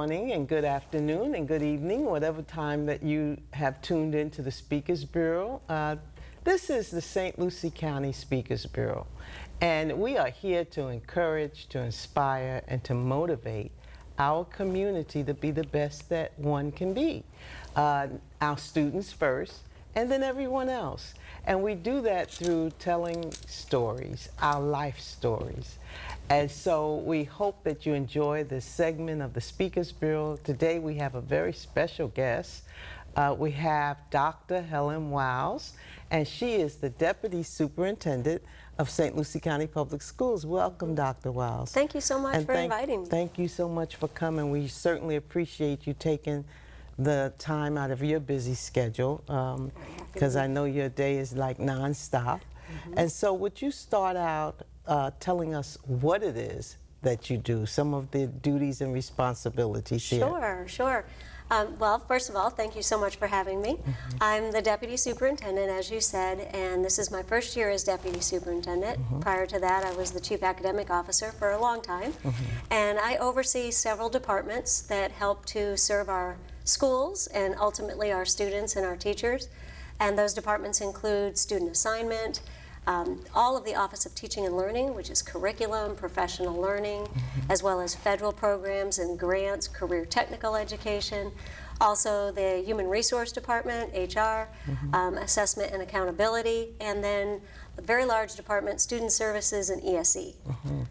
morning and good afternoon and good evening, whatever time that you have tuned into the Speakers Bureau. This is the St. Lucie County Speakers Bureau, and we are here to encourage, to inspire, and to motivate our community to be the best that one can be. Our students first, and then everyone else. And we do that through telling stories, our life stories. And so we hope that you enjoy this segment of the Speakers Bureau. Today we have a very special guest. We have Dr. Helen Wiles, and she is the Deputy Superintendent of St. Lucie County Public Schools. Welcome, Dr. Wiles. Thank you so much for inviting me. Thank you so much for coming. We certainly appreciate you taking the time out of your busy schedule, because I know your day is like nonstop. And so would you start out telling us what it is that you do, some of the duties and responsibilities here? Sure. Well, first of all, thank you so much for having me. I'm the Deputy Superintendent, as you said, and this is my first year as Deputy Superintendent. Prior to that, I was the Chief Academic Officer for a long time. And I oversee several departments that help to serve our schools and ultimately our students and our teachers. And those departments include student assignment, all of the Office of Teaching and Learning, which is curriculum, professional learning, as well as federal programs and grants, career technical education, also the Human Resource Department, HR, assessment and accountability, and then a very large department, Student Services and ESE.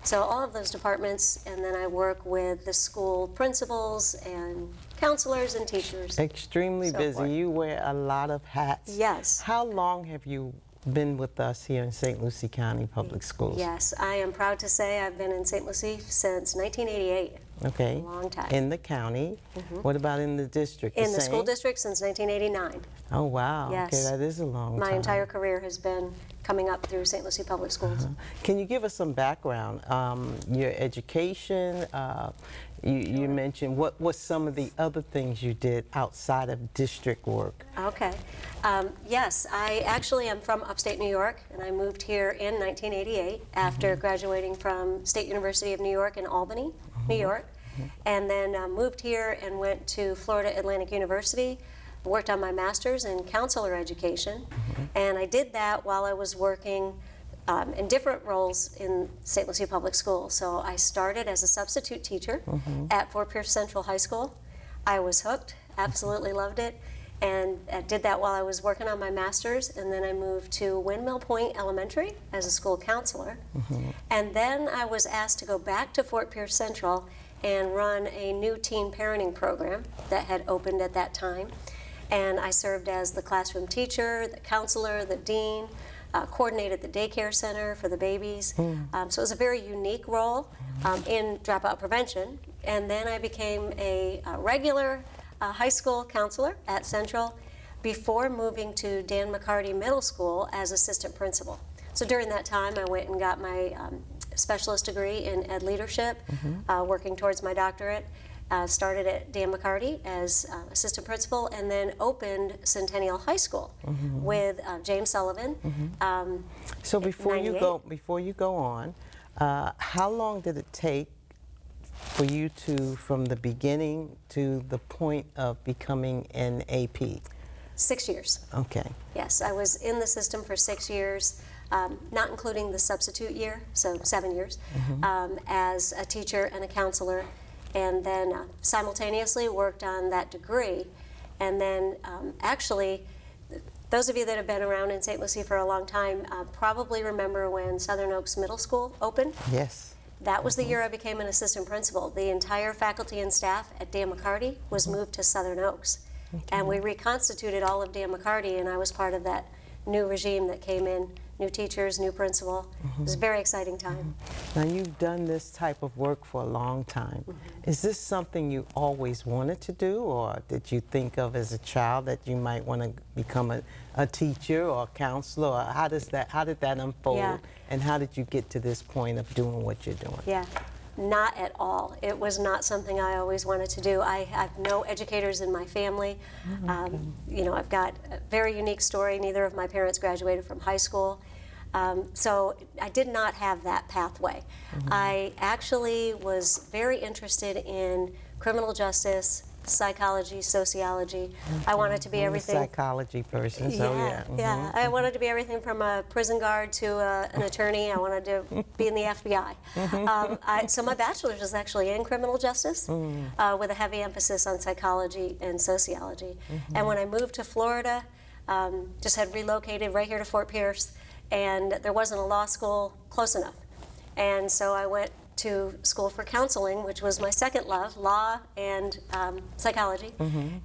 So all of those departments, and then I work with the school principals and counselors and teachers. Extremely busy. Forth. You wear a lot of hats. Yes. How long have you been with us here in St. Lucie County Public Schools? Yes, I am proud to say I've been in St. Lucie since 1988. Okay. A long time. In the county. What about in the district? In the school district since 1989. Oh, wow. Yes. Okay, that is a long time. My entire career has been coming up through St. Lucie Public Schools. Can you give us some background? Your education, you mentioned, what was some of the other things you did outside of district work? Okay. Yes, I actually am from upstate New York, and I moved here in 1988 after graduating from State University of New York in Albany, New York, and then moved here and went to Florida Atlantic University, worked on my master's in counselor education, and I did that while I was working in different roles in St. Lucie Public Schools. So I started as a substitute teacher at Fort Pierce Central High School. I was hooked, absolutely loved it, and did that while I was working on my master's, and then I moved to Windmill Point Elementary as a school counselor. And then I was asked to go back to Fort Pierce Central and run a new teen parenting program that had opened at that time. And I served as the classroom teacher, the counselor, the dean, coordinated the daycare center for the babies. So it was a very unique role in dropout prevention. And then I became a regular high school counselor at Central before moving to Dan McCarty Middle School as assistant principal. So during that time, I went and got my specialist degree in ed leadership, working towards my doctorate. Started at Dan McCarty as assistant principal, and then opened Centennial High School with James Sullivan. So before you go on, how long did it take for you to, from the beginning to the point of becoming an AP? 6 years. Okay. Yes, I was in the system for 6 years, not including the substitute year, so 7 years, as a teacher and a counselor. And then simultaneously worked on that degree. And then actually, those of you that have been around in St. Lucie for a long time probably remember when Southern Oaks Middle School opened. Yes. That was the year I became an assistant principal. The entire faculty and staff at Dan McCarty was moved to Southern Oaks. And we reconstituted all of Dan McCarty, and I was part of that new regime that came in, new teachers, new principal. It was a very exciting time. Now, you've done this type of work for a long time. Is this something you always wanted to do, or did you think of as a child that you might want to become a teacher or a counselor? Or how did that unfold, and how did you get to this point of doing what you're doing? Yeah. Not at all. It was not something I always wanted to do. I have no educators in my family. You know, I've got a very unique story. Neither of my parents graduated from high school. So I did not have that pathway. I actually was very interested in criminal justice, psychology, sociology. I wanted to be I'm everything. a psychology person, so yeah. Yeah. I wanted to be everything from a prison guard to an attorney. I wanted to be in the FBI. So my bachelor's is actually in criminal justice with a heavy emphasis on psychology and sociology. And when I moved to Florida, just had relocated right here to Fort Pierce, and there wasn't a law school close enough. And so I went to school for counseling, which was my second love, law and psychology.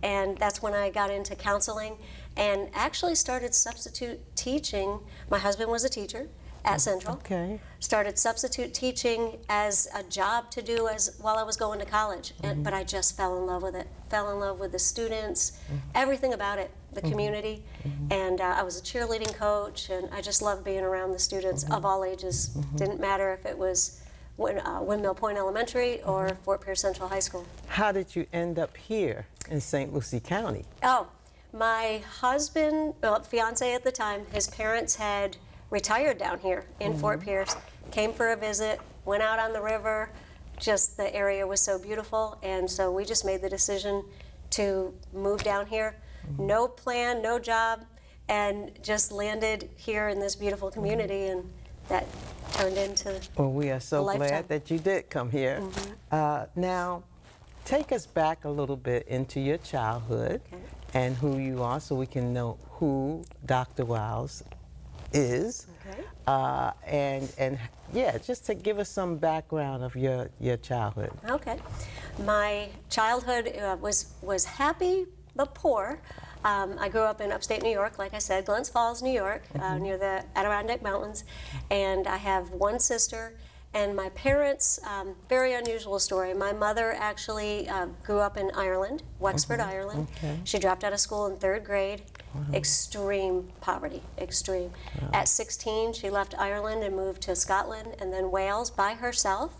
And that's when I got into counseling and actually started substitute teaching. My husband was a teacher at Central. Okay. Started substitute teaching as a job to do while I was going to college. But I just fell in love with it. Fell in love with the students, everything about it, the community. And I was a cheerleading coach, and I just loved being around the students of all ages. Didn't matter if it was Windmill Point Elementary or Fort Pierce Central High School. How did you end up here in St. Lucie County? Oh, my husband, fiance at the time, his parents had retired down here in Fort Pierce, came for a visit, went out on the river. Just the area was so beautiful, and so we just made the decision to move down here. No plan, no job, and just landed here in this beautiful community, and that turned into Well, we are so a lifetime. glad that you did come here. Now, take us back a little bit into your childhood and who you are, so we can know who Dr. Wiles is. And yeah, just to give us some background of your childhood. Okay. My childhood was happy but poor. I grew up in upstate New York, like I said, Glens Falls, New York, near the Adirondack Mountains. And I have one sister. And my parents, very unusual story. My mother actually grew up in Ireland, Wexford, Ireland. She dropped out of school in 3rd grade. Extreme poverty, extreme. At 16, she left Ireland and moved to Scotland and then Wales by herself.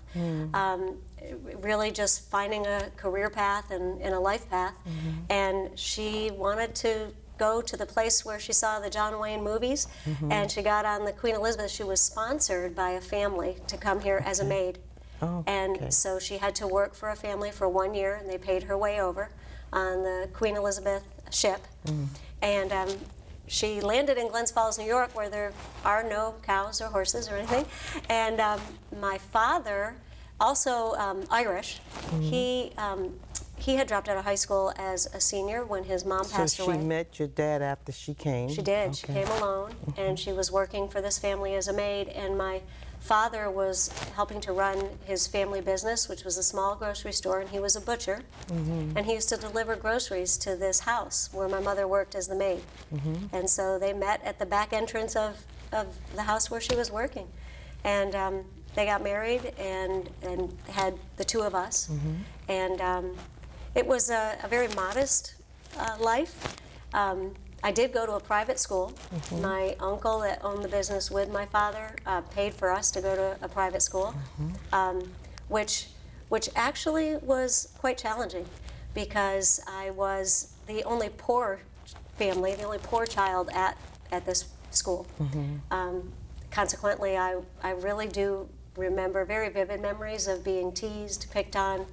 Really just finding a career path and a life path. And she wanted to go to the place where she saw the John Wayne movies, and she got on the Queen Elizabeth. She was sponsored by a family to come here as a maid. And so she had to work for a family for 1 year, and they paid her way over on the Queen Elizabeth ship. And she landed in Glens Falls, New York, where there are no cows or horses or anything. And my father, also Irish, he had dropped out of high school as a senior when his mom passed away. So she met your dad after she came? She did. She came alone, and she was working for this family as a maid. And my father was helping to run his family business, which was a small grocery store, and he was a butcher. And he used to deliver groceries to this house where my mother worked as the maid. And so they met at the back entrance of the house where she was working. And they got married and had the two of us. And it was a very modest life. I did go to a private school. My uncle that owned the business with my father paid for us to go to a private school, which actually was quite challenging because I was the only poor family, the only poor child at this school. Consequently, I really do remember very vivid memories of being teased, picked on.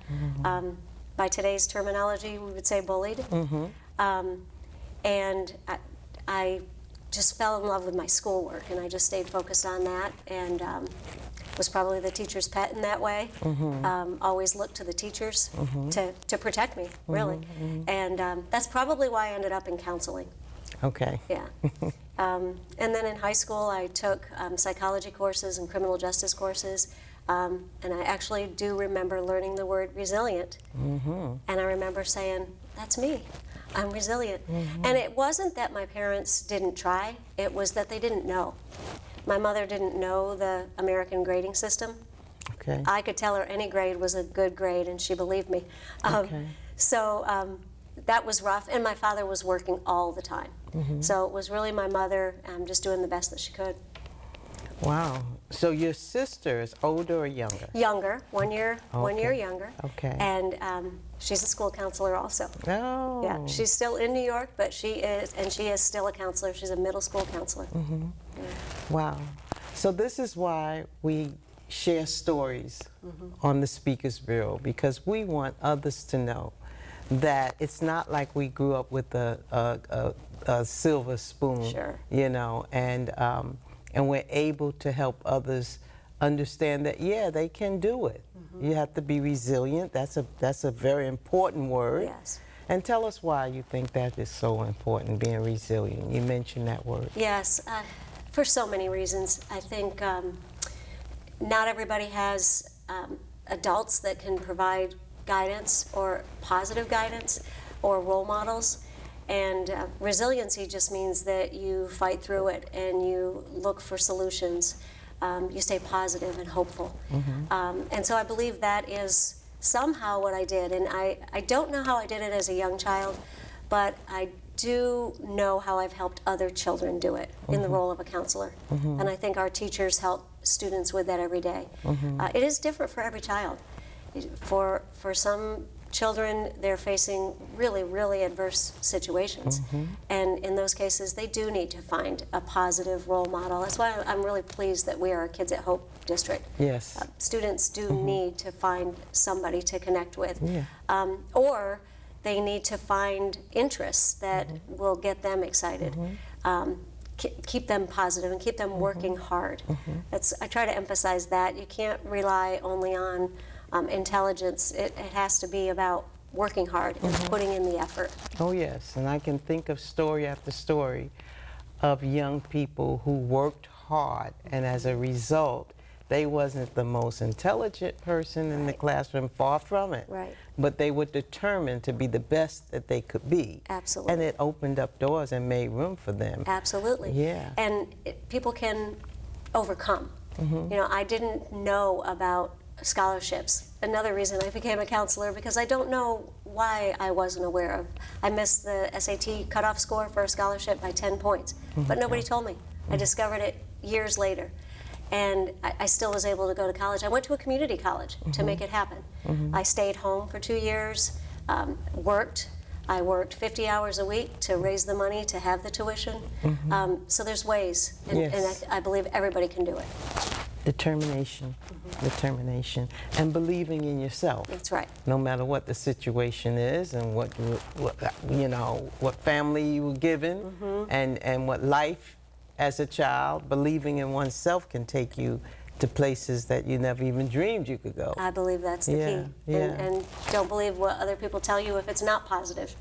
By today's terminology, we would say bullied. And I just fell in love with my schoolwork, and I just stayed focused on that, and was probably the teacher's pet in that way. Always looked to the teachers to protect me, really. And that's probably why I ended up in counseling. Okay. Yeah. And then in high school, I took psychology courses and criminal justice courses. And I actually do remember learning the word resilient. And I remember saying, that's me. I'm resilient. And it wasn't that my parents didn't try. It was that they didn't know. My mother didn't know the American grading system. Okay. I could tell her any grade was a good grade, and she believed me. So that was rough. And my father was working all the time. So it was really my mother just doing the best that she could. Wow. So your sister is older or younger? Younger, 1 year, 1 year younger. Okay. And she's a school counselor also. Oh. Yeah, she's still in New York, but she is still a counselor. She's a middle school counselor. Wow. So this is why we share stories on the Speakers Bureau, because we want others to know that it's not like we grew up with a silver spoon, Sure. you know, and we're able to help others understand that, yeah, they can do it. You have to be resilient. That's a very important word. Yes. And tell us why you think that is so important, being resilient. You mentioned that word. Yes, for so many reasons. I think not everybody has adults that can provide guidance or positive guidance or role models. And resiliency just means that you fight through it and you look for solutions. You stay positive and hopeful. And so I believe that is somehow what I did. And I don't know how I did it as a young child, but I do know how I've helped other children do it in the role of a counselor. And I think our teachers help students with that every day. It is different for every child. For some children, they're facing really, really adverse situations. And in those cases, they do need to find a positive role model. That's why I'm really pleased that we are a Kids at Hope district. Yes. Students do need to find somebody to connect with. Yeah. Or they need to find interests that will get them excited. Keep them positive and keep them working hard. I try to emphasize that. You can't rely only on intelligence. It has to be about working hard and putting in the effort. Oh yes, and I can think of story after story of young people who worked hard, and as a result, they wasn't the most intelligent person in the classroom, far from it. Right. But they were determined to be the best that they could be. Absolutely. And it opened up doors and made room for them. Absolutely. Yeah. And people can overcome. You know, I didn't know about scholarships. Another reason I became a counselor, because I don't know why I wasn't aware of. I missed the SAT cutoff score for a scholarship by 10 points, but nobody told me. I discovered it years later. And I still was able to go to college. I went to a community college to make it happen. I stayed home for 2 years, worked. I worked 50 hours a week to raise the money to have the tuition. So there's ways, and I believe everybody can do it. Determination, determination, and believing in yourself. That's right. No matter what the situation is, and what you know, what family you were given, and what life as a child, believing in oneself can take you to places that you never even dreamed you could go. I believe that's the key. And don't believe what other people tell you if it's not positive.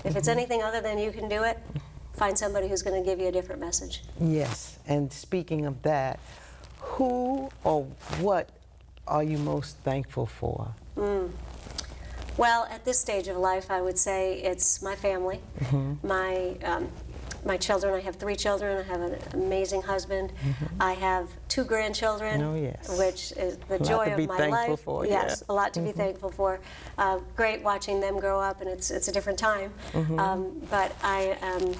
If it's anything other than you can do it, find somebody who's going to give you a different message. Yes, and speaking of that, who or what are you most thankful for? Well, at this stage of life, I would say it's my family, my children. I have 3 children. I have an amazing husband. I have 2 grandchildren, which is the joy of my life. For, yes, a lot to be thankful for. Great watching them grow up, and it's a different time. But I am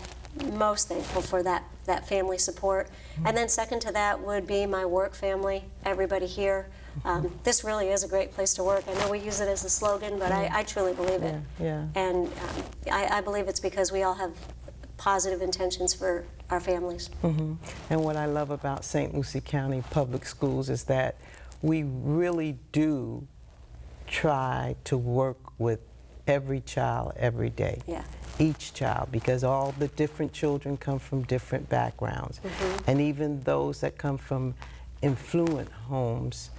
most thankful for that family support. And then second to that would be my work family, everybody here. This really is a great place to work. I know we use it as a slogan, but I truly believe it. And I believe it's because we all have positive intentions for our families. And what I love about St. Lucie County Public Schools is that we really do try to work with every child every day. Each child, because all the different children come from different backgrounds. And even those that come from affluent homes,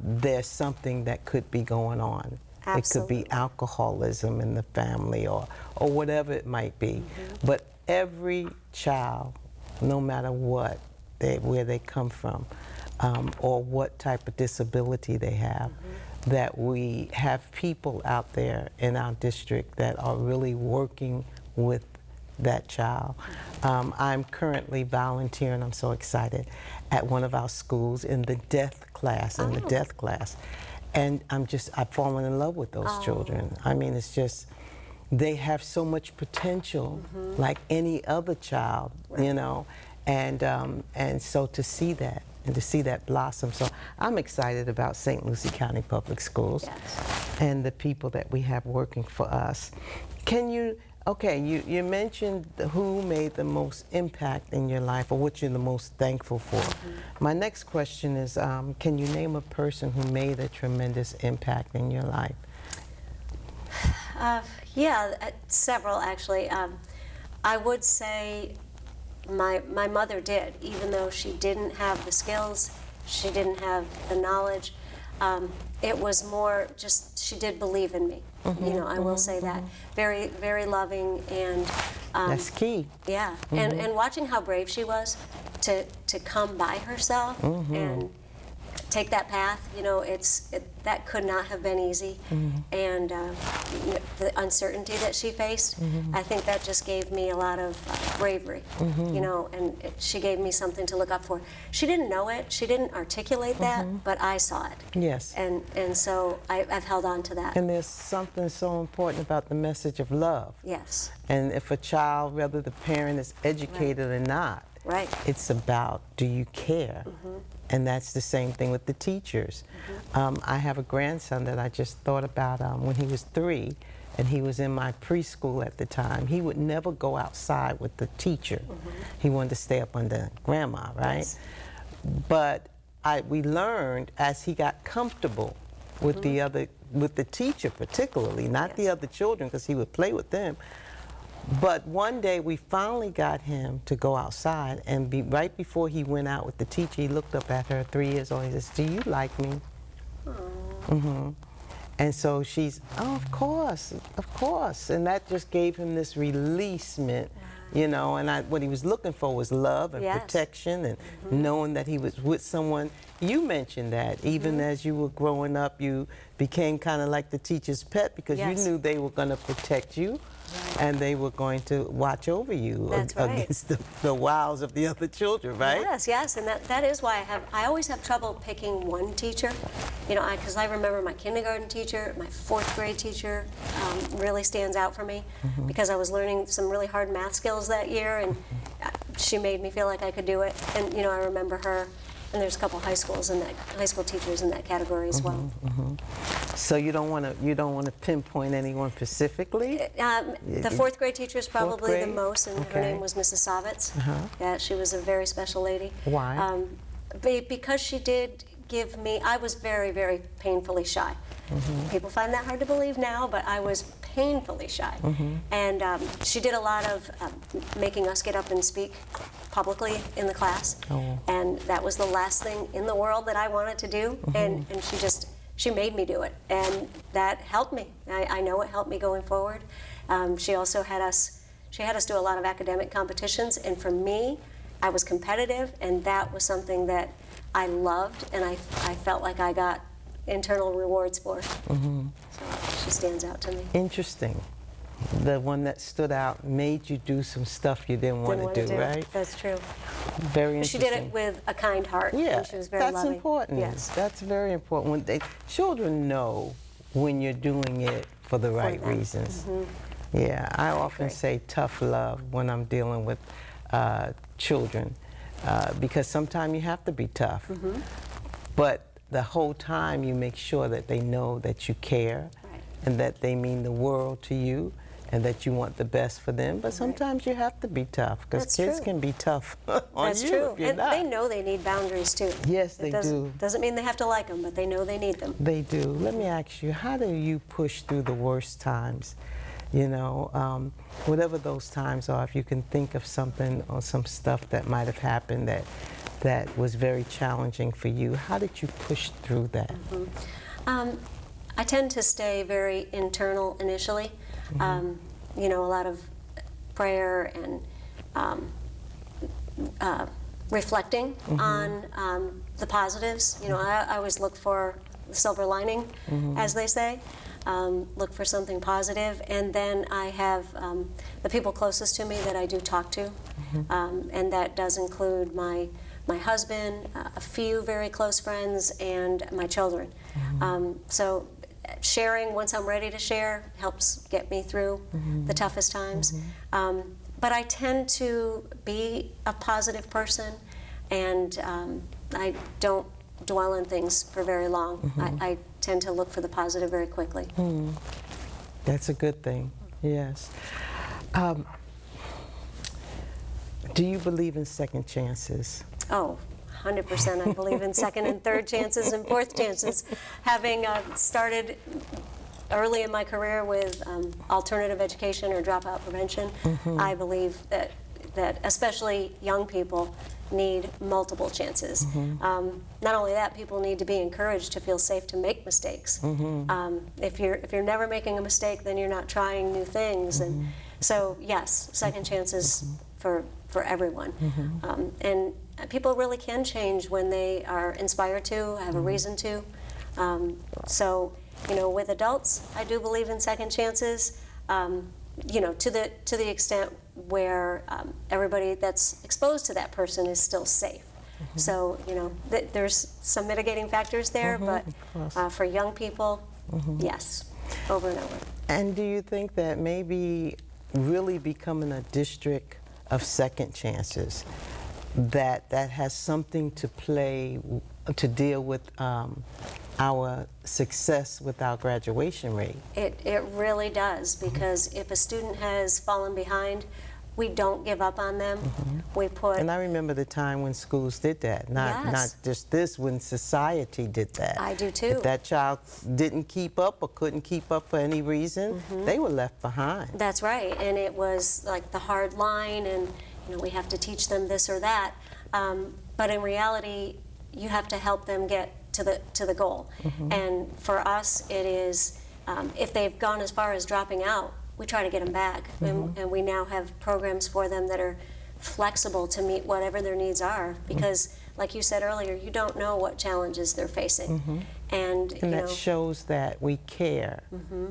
there's something that could be going on. Absolutely. It could be alcoholism in the family or whatever it might be. But every child, no matter what, where they come from, or what type of disability they have, that we have people out there in our district that are really working with that child. I'm currently volunteering, I'm so excited, at one of our schools in the deaf class, And I've fallen in love with those children. I mean, it's just, they have so much potential, like any other child, you know, and so to see that, and to see that blossom. So I'm excited about St. Lucie County Public Schools and the people that we have working for us. Can you Okay, you mentioned who made the most impact in your life or what you're the most thankful for. My next question is, can you name a person who made a tremendous impact in your life? Yeah, several actually. I would say my mother did, even though she didn't have the skills, she didn't have the knowledge. It was more just she did believe in me. You know, I will say that. Very, very loving and That's key. yeah, and watching how brave she was to come by herself and take that path. You know, that could not have been easy, and the uncertainty that she faced. I think that just gave me a lot of bravery. You know, and she gave me something to look up for. She didn't know it. She didn't articulate that, but I saw it. Yes. And so I've held on to that. And there's something so important about the message of love. Yes. And if a child, whether the parent is educated or not, Right. it's about, do you care? And that's the same thing with the teachers. I have a grandson that I just thought about when he was 3, and he was in my preschool at the time. He would never go outside with the teacher. He wanted to stay up under grandma, right? Yes. But we learned as he got comfortable with with the teacher particularly, not the other children, because he would play with them. But one day we finally got him to go outside, and right before he went out with the teacher, he looked up at her, 3 years old, he says, "Do you like me?" And so she's, "Oh, of course, of course." And that just gave him this releasement, you know, and what he was looking for was love and Yes. protection and knowing that he was with someone. You mentioned that even as you were growing up, you became kind of like the teacher's pet because you Yes. knew they were going to protect you. And they were going to watch over you That's right. against the wiles of the other children, right? Yes, yes, and that is why I always have trouble picking one teacher, you know, because I remember my kindergarten teacher, my 4th grade teacher really stands out for me because I was learning some really hard math skills that year, and she made me feel like I could do it, and you know, I remember her. And there's a couple high school teachers in that category as well. So you don't want to pinpoint anyone specifically. The 4th grade teacher is probably the grade? most, and her Okay. name was Mrs. Savitz. Yeah, she was a very special lady. Why? Because she did give me, I was very, very painfully shy. People find that hard to believe now, but I was painfully shy. And she did a lot of making us get up and speak publicly in the class. And that was the last thing in the world that I wanted to do. And she made me do it. And that helped me. I know it helped me going forward. She also had us do a lot of academic competitions. And for me, I was competitive, and that was something that I loved, and I felt like I got internal rewards for. So she stands out to me. Interesting. The one that stood out made you do some stuff you didn't want to do, right? That's true. Very She interesting. did it with a kind heart. Yeah, And she was very that's loving. important. Yes. That's very important. Children know when you're doing it for the right them. reasons. Yeah, I often agree. say tough love when I'm dealing with children because sometimes you have to be tough. But the whole time you make sure that they know that you care Right. and that they mean the world to you and that you want the best for them. But sometimes you have to be tough because That's kids true. can be tough on That's you true. if you're And not. they know they need boundaries too. Yes, they do. Doesn't mean they have to like them, but they know they need them. They do. Let me ask you, how do you push through the worst times? You know, whatever those times are, if you can think of something or some stuff that might have happened that was very challenging for you, how did you push through that? I tend to stay very internal initially. You know, a lot of prayer and reflecting on the positives. You know, I always look for the silver lining, as they say. Look for something positive, and then I have the people closest to me that I do talk to, and that does include my husband, a few very close friends, and my children. So sharing once I'm ready to share helps get me through the toughest times. But I tend to be a positive person, and I don't dwell on things for very long. I tend to look for the positive very quickly. That's a good thing, yes. Do you believe in second chances? Oh, 100%. I believe in second and third chances and fourth chances. Having started early in my career with alternative education or dropout prevention, I believe that especially young people need multiple chances. Not only that, people need to be encouraged to feel safe to make mistakes. If you're never making a mistake, then you're not trying new things. And so, yes, second chances for everyone. And people really can change when they are inspired to, have a reason to. So, you know, with adults, I do believe in second chances. You know, to the extent where everybody that's exposed to that person is still safe. So, you know, there's some mitigating factors there, but for young people, yes, over and over. And do you think that maybe really becoming a district of second chances, that has something to play to deal with our success with our graduation rate? It really does, because if a student has fallen behind, we don't give up on them. We put. And I remember the time when schools did that, not just this, when society did that. I do too. If that child didn't keep up or couldn't keep up for any reason, they were left behind. That's right, and it was like the hard line, and you know, we have to teach them this or that. But in reality, you have to help them get to the goal. And for us, it is if they've gone as far as dropping out, we try to get them back, and we now have programs for them that are flexible to meet whatever their needs are, because like you said earlier, you don't know what challenges they're facing. And you that know, shows that we care.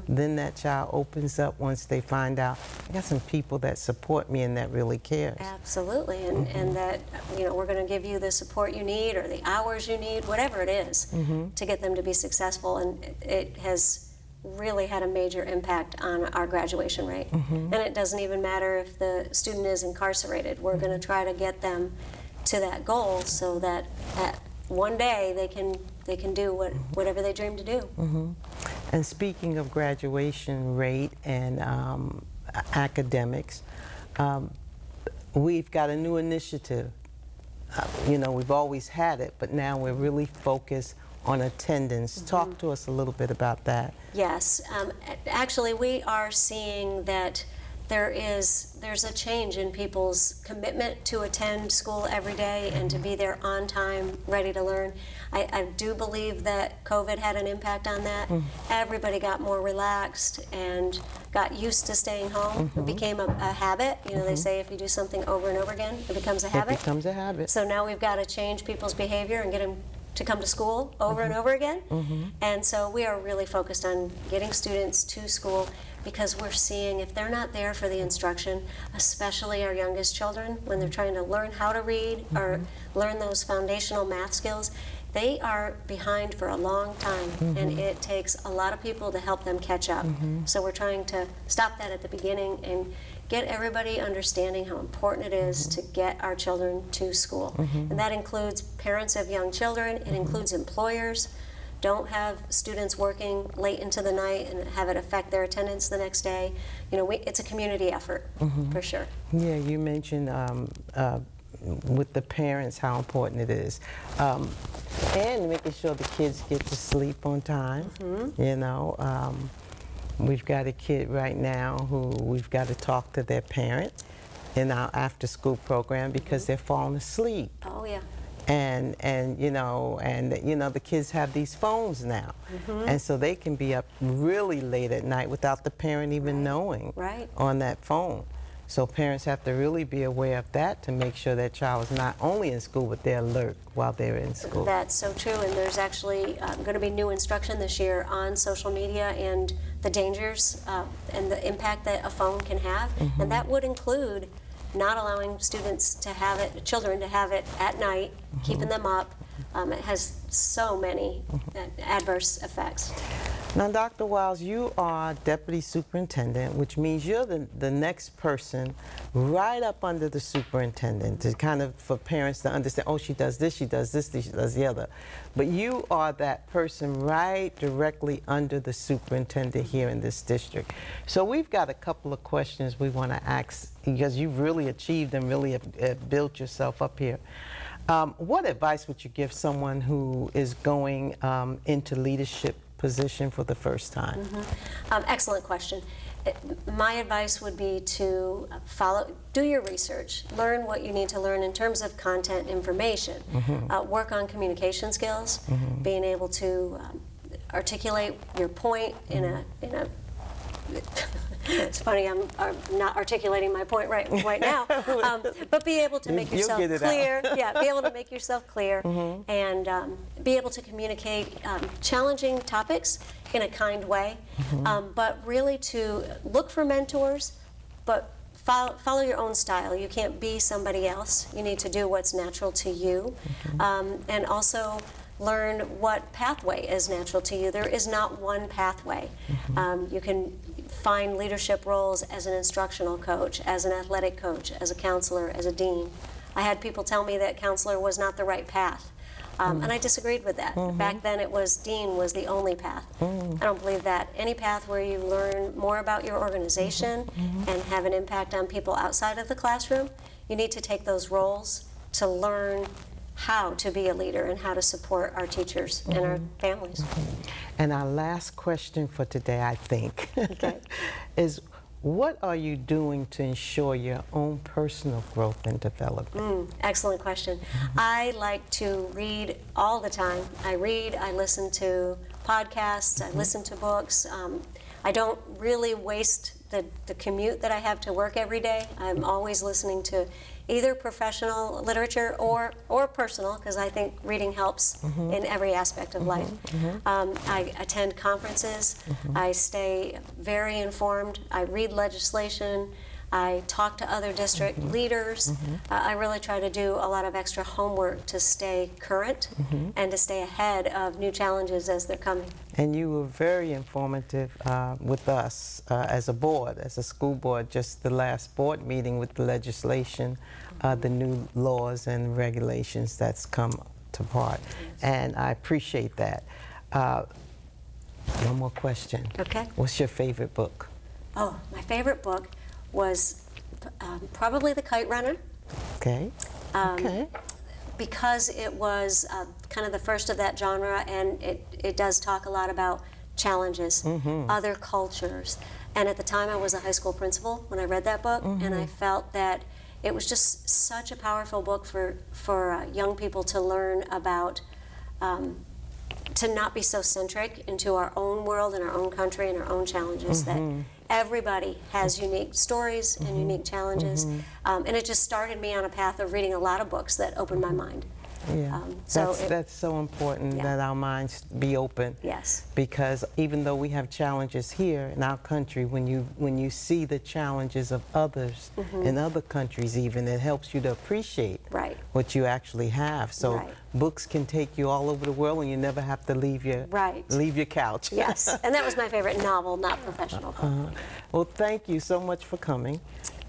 Then that child opens up once they find out, I got some people that support me and that really cares. absolutely, and that, you know, we're going to give you the support you need or the hours you need, whatever it is, to get them to be successful. And it has really had a major impact on our graduation rate. And it doesn't even matter if the student is incarcerated. We're going to try to get them to that goal so that one day they can do whatever they dream to do. And speaking of graduation rate and academics, we've got a new initiative. You know, we've always had it, but now we're really focused on attendance. Talk to us a little bit about that. Yes, actually we are seeing that there's a change in people's commitment to attend school every day and to be there on time, ready to learn. I do believe that COVID had an impact on that. Everybody got more relaxed and got used to staying home. It became a habit. You know, they say if you do something over and over again, it becomes a habit. It becomes a habit. So now we've got to change people's behavior and get them to come to school over and over again. And so we are really focused on getting students to school, because we're seeing if they're not there for the instruction, especially our youngest children, when they're trying to learn how to read or learn those foundational math skills, they are behind for a long time, and it takes a lot of people to help them catch up. So we're trying to stop that at the beginning and get everybody understanding how important it is to get our children to school. And that includes parents of young children, it includes employers. Don't have students working late into the night and have it affect their attendance the next day. You know, it's a community effort, for sure. Yeah, you mentioned with the parents how important it is. And making sure the kids get to sleep on time, you know. We've got a kid right now who we've got to talk to their parent in our after-school program because they're falling asleep. Oh, yeah. And you know, the kids have these phones now, and so they can be up really late at night without the parent even knowing on that phone. So parents have to really be aware of that to make sure that child is not only in school, but they're alert while they're in school. That's so true, and there's actually going to be new instruction this year on social media and the dangers and the impact that a phone can have, and that would include not allowing children to have it at night, keeping them up. It has so many adverse effects. Now, Dr. Wiles, you are Deputy Superintendent, which means you're the next person right up under the superintendent to kind of, for parents to understand, oh, she does this, she does this, she does the other. But you are that person right directly under the superintendent here in this district. So we've got a couple of questions we want to ask, because you've really achieved and really have built yourself up here. What advice would you give someone who is going into leadership position for the first time? Excellent question. My advice would be to do your research, learn what you need to learn in terms of content information, work on communication skills, being able to articulate your point in a it's funny, I'm not articulating my point right now, but be able to make yourself clear. Yeah, be able to make yourself clear and be able to communicate challenging topics in a kind way, but really to look for mentors, but follow your own style. You can't be somebody else. You need to do what's natural to you, and also learn what pathway is natural to you. There is not one pathway. You can find leadership roles as an instructional coach, as an athletic coach, as a counselor, as a dean. I had people tell me that counselor was not the right path, and I disagreed with that. Back then it was dean was the only path. I don't believe that. Any path where you learn more about your organization and have an impact on people outside of the classroom, you need to take those roles to learn how to be a leader and how to support our teachers and our families. And our last question for today, I think, is what are you doing to ensure your own personal growth and development? Excellent question. I like to read all the time. I read, I listen to podcasts, I listen to books. I don't really waste the commute that I have to work every day. I'm always listening to either professional literature or personal, because I think reading helps in every aspect of life. I attend conferences. I stay very informed. I read legislation. I talk to other district leaders. I really try to do a lot of extra homework to stay current and to stay ahead of new challenges as they're coming. And you were very informative with us as a board, as a school board, just the last board meeting with the legislation, the new laws and regulations that's come to part. And I appreciate that. One more question. Okay. What's your favorite book? Oh, my favorite book was probably The Kite Runner. Okay. Because it was kind of the first of that genre, and it does talk a lot about challenges, other cultures. And at the time I was a high school principal when I read that book, and I felt that it was just such a powerful book for young people to learn about, to not be so centric into our own world and our own country and our own challenges, that everybody has unique stories and unique challenges. And it just started me on a path of reading a lot of books that opened my mind. Yeah, that's so important that our minds be open. Yes. Because even though we have challenges here in our country, when you see the challenges of others in other countries, even it helps you to appreciate what you actually have. So books can take you all over the world, and you never have to leave your couch. Yes, and that was my favorite novel, not professional book. Well, thank you so much for coming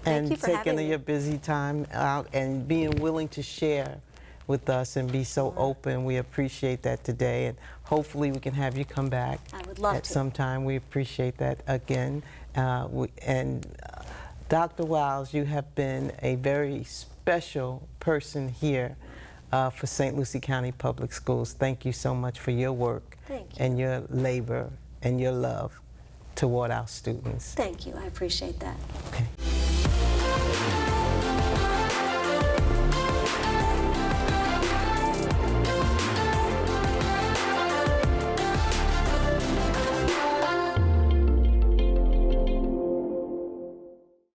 and taking your busy time out and being willing to share with us and be so open. We appreciate that today, and hopefully we can have you come back at some time. We appreciate that again. Dr. Wiles, you have been a very special person here for St. Lucie County Public Schools. Thank you so much for your work and your labor and your love toward our students. Thank you. I appreciate that. Okay.